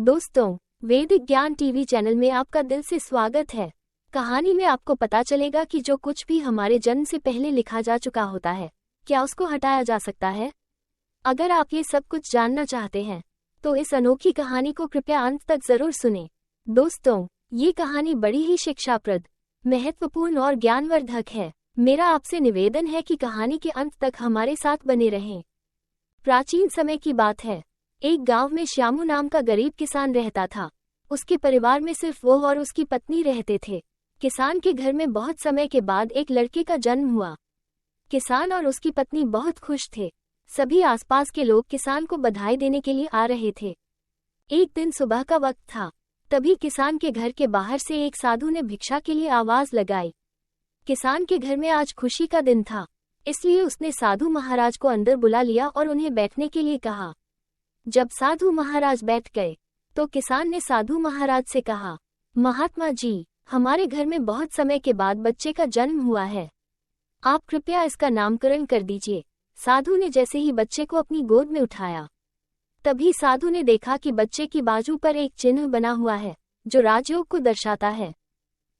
दोस्तों, वैदिक ज्ञान टीवी चैनल में आपका दिल से स्वागत है। कहानी में आपको पता चलेगा कि जो कुछ भी हमारे जन्म से पहले लिखा जा चुका होता है, क्या उसको हटाया जा सकता है? अगर आप ये सब कुछ जानना चाहते हैं, तो इस अनोखी कहानी को कृपया अंत तक जरूर सुनें। दोस्तों, ये कहानी बड़ी ही शिक्षाप्रद, महत्वपूर्ण और ज्ञानवर्धक है। मेरा आपसे निवेदन है कि कहानी के अंत तक हमारे साथ बने रहें। प्राचीन समय की बात है। एक गांव में श्यामू नाम का गरीब किसान रहता था। उसके परिवार में सिर्फ वो और उसकी पत्नी रहते थे। किसान के घर में बहुत समय के बाद एक लड़के का जन्म हुआ। किसान और उसकी पत्नी बहुत खुश थे। सभी आसपास के लोग किसान को बधाई देने के लिए आ रहे थे। एक दिन सुबह का वक्त था। तभी किसान के घर के बाहर से एक साधु ने भिक्षा के लिए आवाज लगाई। किसान के घर में आज खुशी का दिन था, इसलिए उसने साधु महाराज को अंदर बुला लिया और उन्हें बैठने के लिए कहा। जब साधु महाराज बैठ गए, तो किसान ने साधु महाराज से कहा, महात्मा जी, हमारे घर में बहुत समय के बाद बच्चे का जन्म हुआ है। आप कृपया इसका नामकरण कर दीजिए। साधु ने जैसे ही बच्चे को अपनी गोद में उठाया, तभी साधु ने देखा कि बच्चे की बाजू पर एक चिन्ह बना हुआ है, जो राजयोग को दर्शाता है।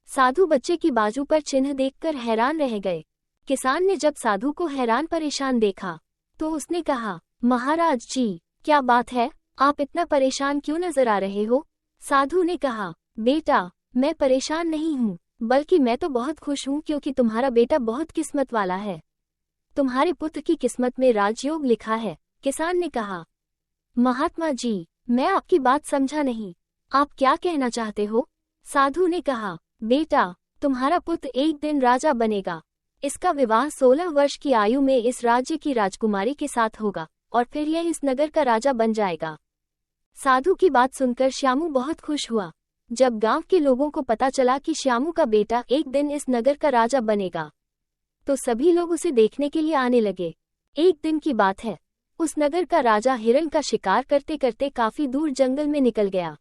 साधु बच्चे की बाजू पर चिन्ह देखकर हैरान रह गए। किसान ने जब साधु को हैरान परेशान देखा, तो उसने कहा, महाराज जी, क्या बात है, आप इतना परेशान क्यों नजर आ रहे हो? साधु ने कहा, बेटा, मैं परेशान नहीं हूँ, बल्कि मैं तो बहुत खुश हूँ क्योंकि तुम्हारा बेटा बहुत किस्मत वाला है। तुम्हारे पुत्र की किस्मत में राजयोग लिखा है। किसान ने कहा, महात्मा जी, मैं आपकी बात समझा नहीं, आप क्या कहना चाहते हो? साधु ने कहा, बेटा, तुम्हारा पुत्र एक दिन राजा बनेगा। इसका विवाह 16 वर्ष की आयु में इस राज्य की राजकुमारी के साथ होगा और फिर यह इस नगर का राजा बन जाएगा। साधु की बात सुनकर श्यामू बहुत खुश हुआ। जब गांव के लोगों को पता चला कि श्यामू का बेटा एक दिन इस नगर का राजा बनेगा, तो सभी लोग उसे देखने के लिए आने लगे। एक दिन की बात है, उस नगर का राजा हिरण का शिकार करते करते काफी दूर जंगल में निकल गया,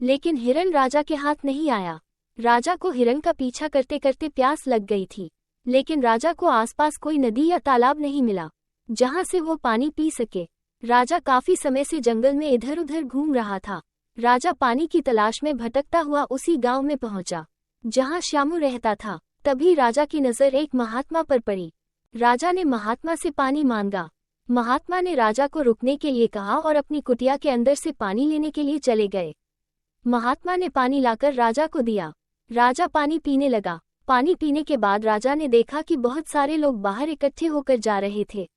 लेकिन हिरण राजा के हाथ नहीं आया। राजा को हिरण का पीछा करते करते प्यास लग गई थी, लेकिन राजा को आसपास कोई नदी या तालाब नहीं मिला जहां से वो पानी पी सके। राजा काफी समय से जंगल में इधर उधर घूम रहा था। राजा पानी की तलाश में भटकता हुआ उसी गांव में पहुंचा जहां श्यामू रहता था। तभी राजा की नजर एक महात्मा पर पड़ी। राजा ने महात्मा से पानी मांगा। महात्मा ने राजा को रुकने के लिए कहा और अपनी कुटिया के अंदर से पानी लेने के लिए चले गए। महात्मा ने पानी लाकर राजा को दिया। राजा पानी पीने लगा। पानी पीने के बाद राजा ने देखा कि बहुत सारे लोग बाहर इकट्ठे होकर जा रहे थे।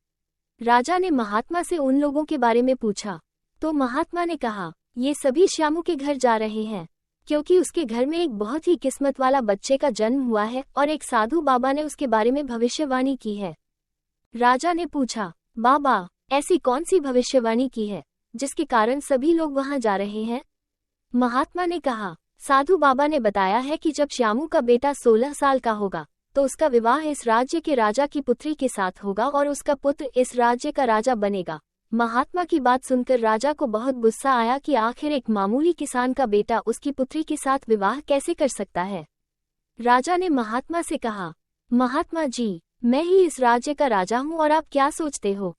राजा ने महात्मा से उन लोगों के बारे में पूछा, तो महात्मा ने कहा, ये सभी श्यामू के घर जा रहे हैं, क्योंकि उसके घर में एक बहुत ही किस्मत वाला बच्चे का जन्म हुआ है और एक साधु बाबा ने उसके बारे में भविष्यवाणी की है। राजा ने पूछा, बाबा, ऐसी कौन सी भविष्यवाणी की है जिसके कारण सभी लोग वहां जा रहे हैं? महात्मा ने कहा, साधु बाबा ने बताया है कि जब श्यामू का बेटा 16 साल का होगा, तो उसका विवाह इस राज्य के राजा की पुत्री के साथ होगा और उसका पुत्र इस राज्य का राजा बनेगा। महात्मा की बात सुनकर राजा को बहुत गुस्सा आया कि आखिर एक मामूली किसान का बेटा उसकी पुत्री के साथ विवाह कैसे कर सकता है। राजा ने महात्मा से कहा, महात्मा जी, मैं ही इस राज्य का राजा हूँ और आप क्या सोचते हो,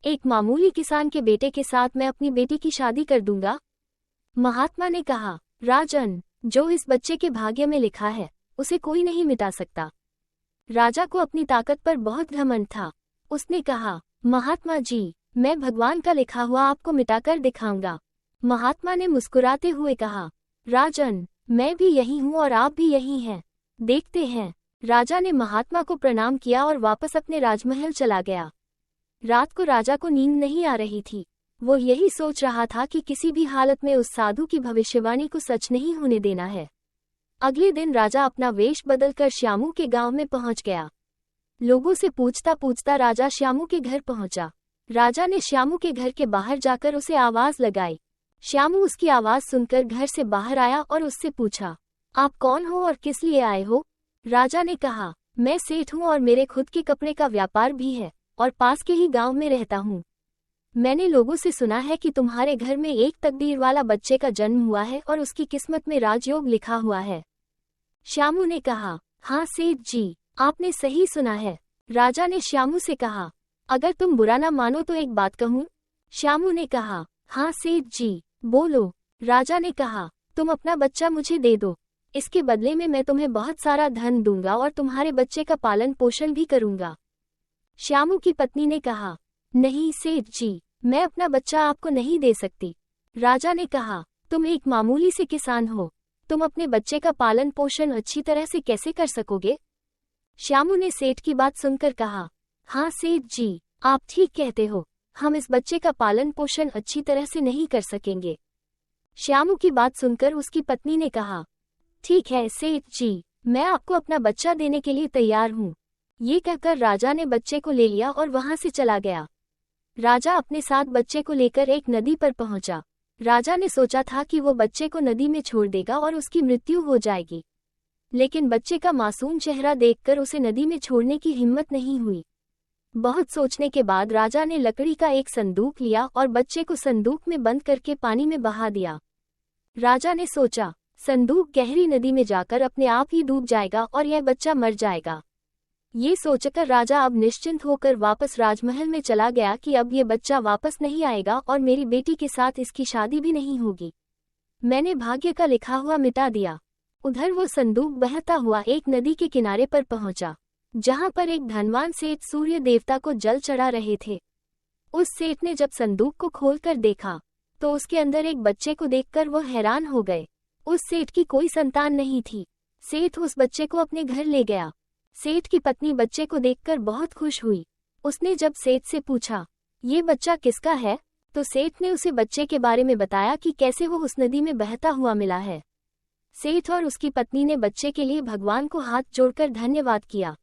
एक मामूली किसान के बेटे के साथ मैं अपनी बेटी की शादी कर दूंगा? महात्मा ने कहा, राजन, जो इस बच्चे के भाग्य में लिखा है, उसे कोई नहीं मिटा सकता। राजा को अपनी ताकत पर बहुत घमंड था। उसने कहा, महात्मा जी, मैं भगवान का लिखा हुआ आपको मिटाकर दिखाऊंगा। महात्मा ने मुस्कुराते हुए कहा, राजन, मैं भी यही हूँ और आप भी यही हैं, देखते हैं। राजा ने महात्मा को प्रणाम किया और वापस अपने राजमहल चला गया। रात को राजा को नींद नहीं आ रही थी। वो यही सोच रहा था कि किसी भी हालत में उस साधु की भविष्यवाणी को सच नहीं होने देना है। अगले दिन राजा अपना वेश बदलकर श्यामू के गांव में पहुंच गया। लोगों से पूछता पूछता राजा श्यामू के घर पहुंचा। राजा ने श्यामू के घर के बाहर जाकर उसे आवाज लगाई। श्यामू उसकी आवाज सुनकर घर से बाहर आया और उससे पूछा, आप कौन हो और किस लिए आए हो? राजा ने कहा, मैं सेठ हूँ और मेरे खुद के कपड़े का व्यापार भी है और पास के ही गांव में रहता हूँ। मैंने लोगों से सुना है कि तुम्हारे घर में एक तकदीर वाला बच्चे का जन्म हुआ है और उसकी किस्मत में राजयोग लिखा हुआ है। श्यामू ने कहा, हाँ सेठ जी, आपने सही सुना है। राजा ने श्यामू से कहा, अगर तुम बुरा ना मानो तो एक बात कहूँ? श्यामू ने कहा, हाँ सेठ जी, बोलो। राजा ने कहा, तुम अपना बच्चा मुझे दे दो, इसके बदले में मैं तुम्हें बहुत सारा धन दूंगा और तुम्हारे बच्चे का पालन पोषण भी करूंगा। श्यामू की पत्नी ने कहा, नहीं सेठ जी, मैं अपना बच्चा आपको नहीं दे सकती। राजा ने कहा, तुम एक मामूली से किसान हो, तुम अपने बच्चे का पालन पोषण अच्छी तरह से कैसे कर सकोगे? श्यामू ने सेठ की बात सुनकर कहा, हाँ सेठ जी, आप ठीक कहते हो, हम इस बच्चे का पालन पोषण अच्छी तरह से नहीं कर सकेंगे। श्यामू की बात सुनकर उसकी पत्नी ने कहा, ठीक है सेठ जी, मैं आपको अपना बच्चा देने के लिए तैयार हूँ। ये कहकर राजा ने बच्चे को ले लिया और वहां से चला गया। राजा अपने साथ बच्चे को लेकर एक नदी पर पहुंचा। राजा ने सोचा था कि वो बच्चे को नदी में छोड़ देगा और उसकी मृत्यु हो जाएगी, लेकिन बच्चे का मासूम चेहरा देखकर उसे नदी में छोड़ने की हिम्मत नहीं हुई। बहुत सोचने के बाद राजा ने लकड़ी का एक संदूक लिया और बच्चे को संदूक में बंद करके पानी में बहा दिया। राजा ने सोचा, संदूक गहरी नदी में जाकर अपने आप ही डूब जाएगा और यह बच्चा मर जाएगा। ये सोचकर राजा अब निश्चिंत होकर वापस राजमहल में चला गया कि अब ये बच्चा वापस नहीं आएगा और मेरी बेटी के साथ इसकी शादी भी नहीं होगी। मैंने भाग्य का लिखा हुआ मिटा दिया। उधर वो संदूक बहता हुआ एक नदी के किनारे पर पहुंचा, जहां पर एक धनवान सेठ सूर्य देवता को जल चढ़ा रहे थे। उस सेठ ने जब संदूक को खोलकर देखा तो उसके अंदर एक बच्चे को देखकर वो हैरान हो गए। उस सेठ की कोई संतान नहीं थी। सेठ उस बच्चे को अपने घर ले गया। सेठ की पत्नी बच्चे को देखकर बहुत खुश हुई। उसने जब सेठ से पूछा, ये बच्चा किसका है, तो सेठ ने उसे बच्चे के बारे में बताया कि कैसे वो उस नदी में बहता हुआ मिला है। सेठ और उसकी पत्नी ने बच्चे के लिए भगवान को हाथ जोड़कर धन्यवाद किया।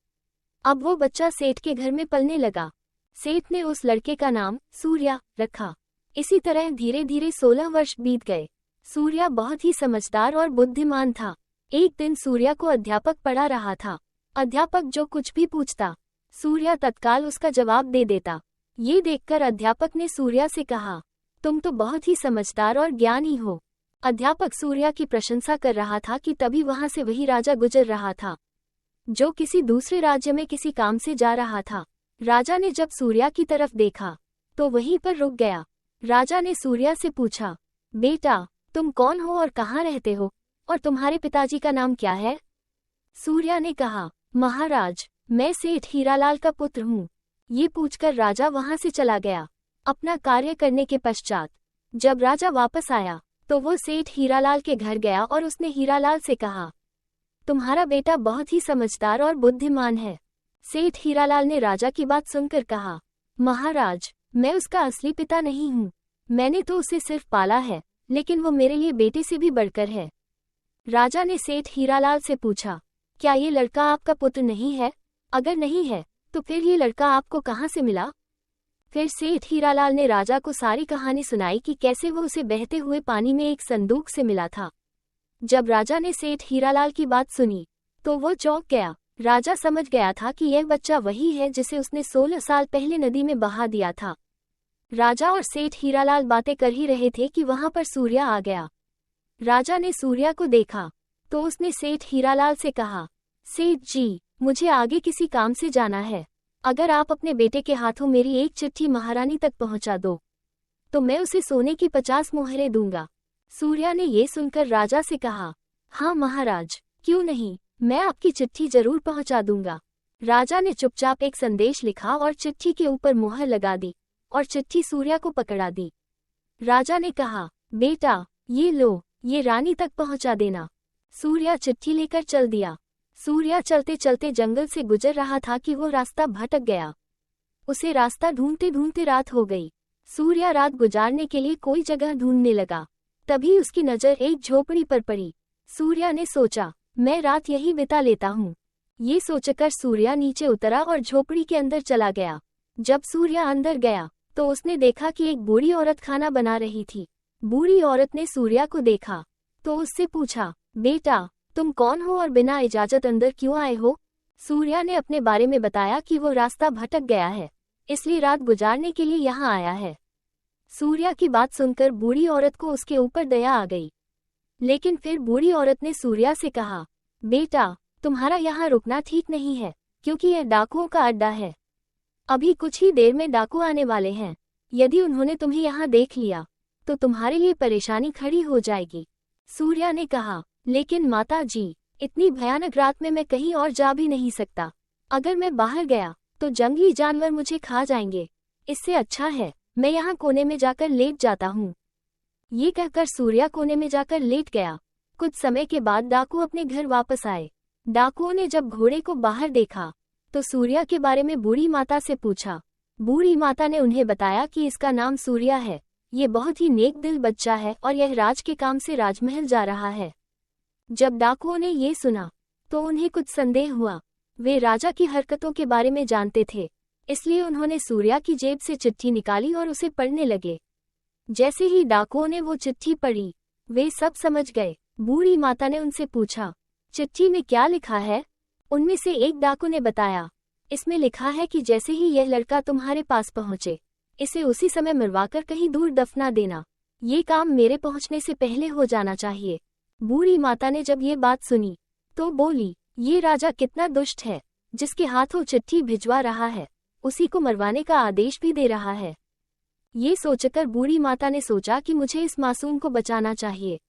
अब वो बच्चा सेठ के घर में पलने लगा। सेठ ने उस लड़के का नाम सूर्या रखा। इसी तरह धीरे धीरे 16 वर्ष बीत गए। सूर्या बहुत ही समझदार और बुद्धिमान था। एक दिन सूर्या को अध्यापक पढ़ा रहा था। अध्यापक जो कुछ भी पूछता, सूर्या तत्काल उसका जवाब दे देता। ये देखकर अध्यापक ने सूर्या से कहा, तुम तो बहुत ही समझदार और ज्ञानी हो। अध्यापक सूर्या की प्रशंसा कर रहा था कि तभी वहां से वही राजा गुजर रहा था, जो किसी दूसरे राज्य में किसी काम से जा रहा था। राजा ने जब सूर्या की तरफ देखा तो वहीं पर रुक गया। राजा ने सूर्या से पूछा, बेटा तुम कौन हो और कहाँ रहते हो, और तुम्हारे पिताजी का नाम क्या है? सूर्या ने कहा, महाराज मैं सेठ हीरालाल का पुत्र हूँ। ये पूछकर राजा वहां से चला गया। अपना कार्य करने के पश्चात जब राजा वापस आया तो वो सेठ हीरालाल के घर गया और उसने हीरालाल से कहा, तुम्हारा बेटा बहुत ही समझदार और बुद्धिमान है। सेठ हीरालाल ने राजा की बात सुनकर कहा, महाराज मैं उसका असली पिता नहीं हूँ, मैंने तो उसे सिर्फ पाला है, लेकिन वो मेरे लिए बेटे से भी बढ़कर है। राजा ने सेठ हीरालाल से पूछा, क्या ये लड़का आपका पुत्र नहीं है? अगर नहीं है तो फिर ये लड़का आपको कहाँ से मिला? फिर सेठ हीरालाल ने राजा को सारी कहानी सुनाई कि कैसे वो उसे बहते हुए पानी में एक संदूक से मिला था। जब राजा ने सेठ हीरालाल की बात सुनी तो वो चौंक गया। राजा समझ गया था कि यह बच्चा वही है जिसे उसने 16 साल पहले नदी में बहा दिया था। राजा और सेठ हीरालाल बातें कर ही रहे थे कि वहां पर सूर्या आ गया। राजा ने सूर्या को देखा तो उसने सेठ हीरालाल से कहा, सेठ जी मुझे आगे किसी काम से जाना है, अगर आप अपने बेटे के हाथों मेरी एक चिट्ठी महारानी तक पहुंचा दो तो मैं उसे सोने की 50 मोहरें दूंगा। सूर्या ने ये सुनकर राजा से कहा, हाँ महाराज क्यों नहीं, मैं आपकी चिट्ठी जरूर पहुंचा दूंगा। राजा ने चुपचाप एक संदेश लिखा और चिट्ठी के ऊपर मुहर लगा दी और चिट्ठी सूर्या को पकड़ा दी। राजा ने कहा, बेटा ये लो, ये रानी तक पहुंचा देना। सूर्या चिट्ठी लेकर चल दिया। सूर्या चलते चलते जंगल से गुजर रहा था कि वो रास्ता भटक गया। उसे रास्ता ढूंढते ढूंढते रात हो गई। सूर्या रात गुजारने के लिए कोई जगह ढूंढने लगा। तभी उसकी नजर एक झोपड़ी पर पड़ी। सूर्या ने सोचा, मैं रात यही बिता लेता हूँ। ये सोचकर सूर्या नीचे उतरा और झोपड़ी के अंदर चला गया। जब सूर्या अंदर गया तो उसने देखा कि एक बूढ़ी औरत खाना बना रही थी। बूढ़ी औरत ने सूर्या को देखा तो उससे पूछा, बेटा तुम कौन हो और बिना इजाजत अंदर क्यों आए हो? सूर्या ने अपने बारे में बताया कि वो रास्ता भटक गया है, इसलिए रात गुजारने के लिए यहाँ आया है। सूर्या की बात सुनकर बूढ़ी औरत को उसके ऊपर दया आ गई। लेकिन फिर बूढ़ी औरत ने सूर्या से कहा, बेटा तुम्हारा यहाँ रुकना ठीक नहीं है, क्योंकि यह डाकुओं का अड्डा है। अभी कुछ ही देर में डाकू आने वाले हैं। यदि उन्होंने तुम्हें यहाँ देख लिया तो तुम्हारे लिए परेशानी खड़ी हो जाएगी। सूर्या ने कहा, लेकिन माता जी, इतनी भयानक रात में मैं कहीं और जा भी नहीं सकता। अगर मैं बाहर गया तो जंगली जानवर मुझे खा जाएंगे। इससे अच्छा है मैं यहाँ कोने में जाकर लेट जाता हूँ। ये कहकर सूर्या कोने में जाकर लेट गया। कुछ समय के बाद डाकू अपने घर वापस आए। डाकुओं ने जब घोड़े को बाहर देखा तो सूर्या के बारे में बूढ़ी माता से पूछा। बूढ़ी माता ने उन्हें बताया कि इसका नाम सूर्या है, ये बहुत ही नेक दिल बच्चा है और यह राज के काम से राजमहल जा रहा है। जब डाकुओं ने ये सुना तो उन्हें कुछ संदेह हुआ। वे राजा की हरकतों के बारे में जानते थे, इसलिए उन्होंने सूर्या की जेब से चिट्ठी निकाली और उसे पढ़ने लगे। जैसे ही डाकुओं ने वो चिट्ठी पढ़ी, वे सब समझ गए। बूढ़ी माता ने उनसे पूछा, चिट्ठी में क्या लिखा है? उनमें से एक डाकू ने बताया, इसमें लिखा है कि जैसे ही यह लड़का तुम्हारे पास पहुंचे, इसे उसी समय मरवाकर कहीं दूर दफना देना। ये काम मेरे पहुंचने से पहले हो जाना चाहिए। बूढ़ी माता ने जब ये बात सुनी तो बोली, ये राजा कितना दुष्ट है, जिसके हाथों चिट्ठी भिजवा रहा है, उसी को मरवाने का आदेश भी दे रहा है। ये सोचकर बूढ़ी माता ने सोचा कि मुझे इस मासूम को बचाना चाहिए।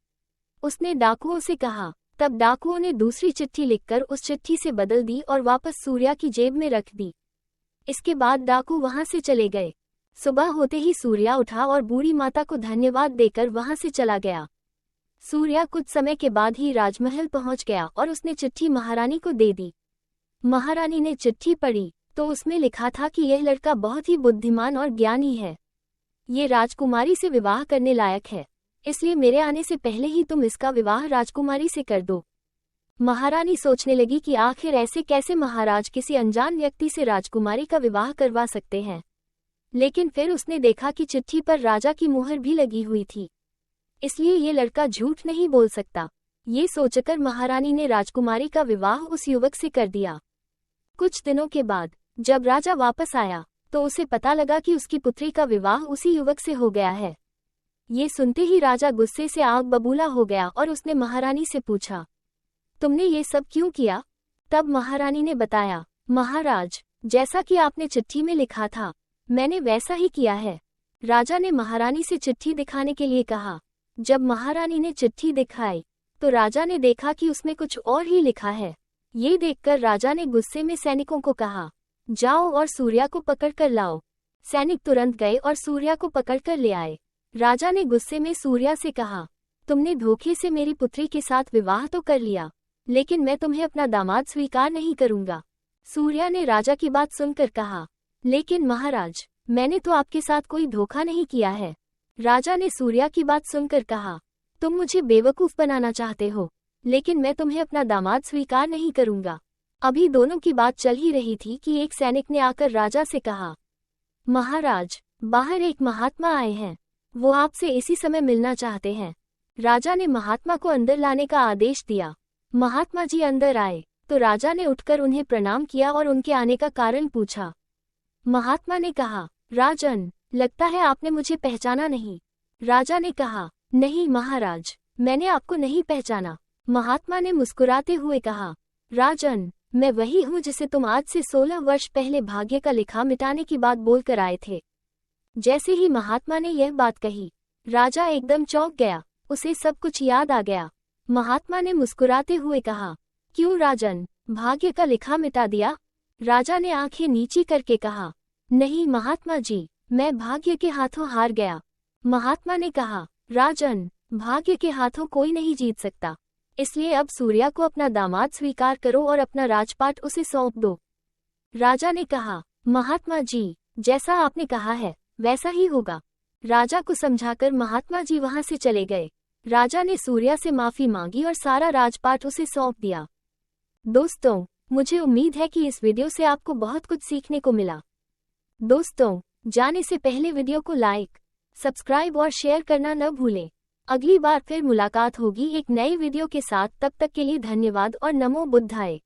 उसने डाकुओं से कहा। तब डाकुओं ने दूसरी चिट्ठी लिखकर उस चिट्ठी से बदल दी और वापस सूर्या की जेब में रख दी। इसके बाद डाकू वहां से चले गए। सुबह होते ही सूर्या उठा और बूढ़ी माता को धन्यवाद देकर वहां से चला गया। सूर्या कुछ समय के बाद ही राजमहल पहुंच गया और उसने चिट्ठी महारानी को दे दी। महारानी ने चिट्ठी पढ़ी तो उसमें लिखा था कि यह लड़का बहुत ही बुद्धिमान और ज्ञानी है। ये राजकुमारी से विवाह करने लायक है, इसलिए मेरे आने से पहले ही तुम इसका विवाह राजकुमारी से कर दो। महारानी सोचने लगी कि आखिर ऐसे कैसे महाराज किसी अनजान व्यक्ति से राजकुमारी का विवाह करवा सकते हैं। लेकिन फिर उसने देखा कि चिट्ठी पर राजा की मुहर भी लगी हुई थी, इसलिए ये लड़का झूठ नहीं बोल सकता। ये सोचकर महारानी ने राजकुमारी का विवाह उस युवक से कर दिया। कुछ दिनों के बाद जब राजा वापस आया तो उसे पता लगा कि उसकी पुत्री का विवाह उसी युवक से हो गया है। ये सुनते ही राजा गुस्से से आग बबूला हो गया और उसने महारानी से पूछा, तुमने ये सब क्यों किया? तब महारानी ने बताया, महाराज, जैसा कि आपने चिट्ठी में लिखा था, मैंने वैसा ही किया है। राजा ने महारानी से चिट्ठी दिखाने के लिए कहा। जब महारानी ने चिट्ठी दिखाई तो राजा ने देखा कि उसमें कुछ और ही लिखा है। ये देखकर राजा ने गुस्से में सैनिकों को कहा, जाओ और सूर्या को पकड़ कर लाओ। सैनिक तुरंत गए और सूर्या को पकड़ कर ले आए। राजा ने गुस्से में सूर्या से कहा, तुमने धोखे से मेरी पुत्री के साथ विवाह तो कर लिया, लेकिन मैं तुम्हें अपना दामाद स्वीकार नहीं करूंगा। सूर्या ने राजा की बात सुनकर कहा, लेकिन महाराज, मैंने तो आपके साथ कोई धोखा नहीं किया है। राजा ने सूर्या की बात सुनकर कहा, तुम मुझे बेवकूफ बनाना चाहते हो, लेकिन मैं तुम्हें अपना दामाद स्वीकार नहीं करूंगा। अभी दोनों की बात चल ही रही थी कि एक सैनिक ने आकर राजा से कहा, महाराज, बाहर एक महात्मा आए हैं, वो आपसे इसी समय मिलना चाहते हैं। राजा ने महात्मा को अंदर लाने का आदेश दिया। महात्मा जी अंदर आए तो राजा ने उठकर उन्हें प्रणाम किया और उनके आने का कारण पूछा। महात्मा ने कहा, राजन, लगता है आपने मुझे पहचाना नहीं। राजा ने कहा, नहीं महाराज, मैंने आपको नहीं पहचाना। महात्मा ने मुस्कुराते हुए कहा, राजन, मैं वही हूँ जिसे तुम आज से 16 वर्ष पहले भाग्य का लिखा मिटाने की बात बोलकर आए थे। जैसे ही महात्मा ने यह बात कही, राजा एकदम चौंक गया, उसे सब कुछ याद आ गया। महात्मा ने मुस्कुराते हुए कहा, क्यों राजन, भाग्य का लिखा मिटा दिया? राजा ने आंखें नीची करके कहा, नहीं महात्मा जी, मैं भाग्य के हाथों हार गया। महात्मा ने कहा, राजन, भाग्य के हाथों कोई नहीं जीत सकता, इसलिए अब सूर्या को अपना दामाद स्वीकार करो और अपना राजपाट उसे सौंप दो। राजा ने कहा, महात्मा जी, जैसा आपने कहा है वैसा ही होगा। राजा को समझाकर महात्मा जी वहां से चले गए। राजा ने सूर्या से माफी मांगी और सारा राजपाट उसे सौंप दिया। दोस्तों, मुझे उम्मीद है कि इस वीडियो से आपको बहुत कुछ सीखने को मिला। दोस्तों, जाने से पहले वीडियो को लाइक, सब्सक्राइब और शेयर करना न भूलें। अगली बार फिर मुलाकात होगी एक नए वीडियो के साथ। तब तक के लिए धन्यवाद और नमो बुद्धाय।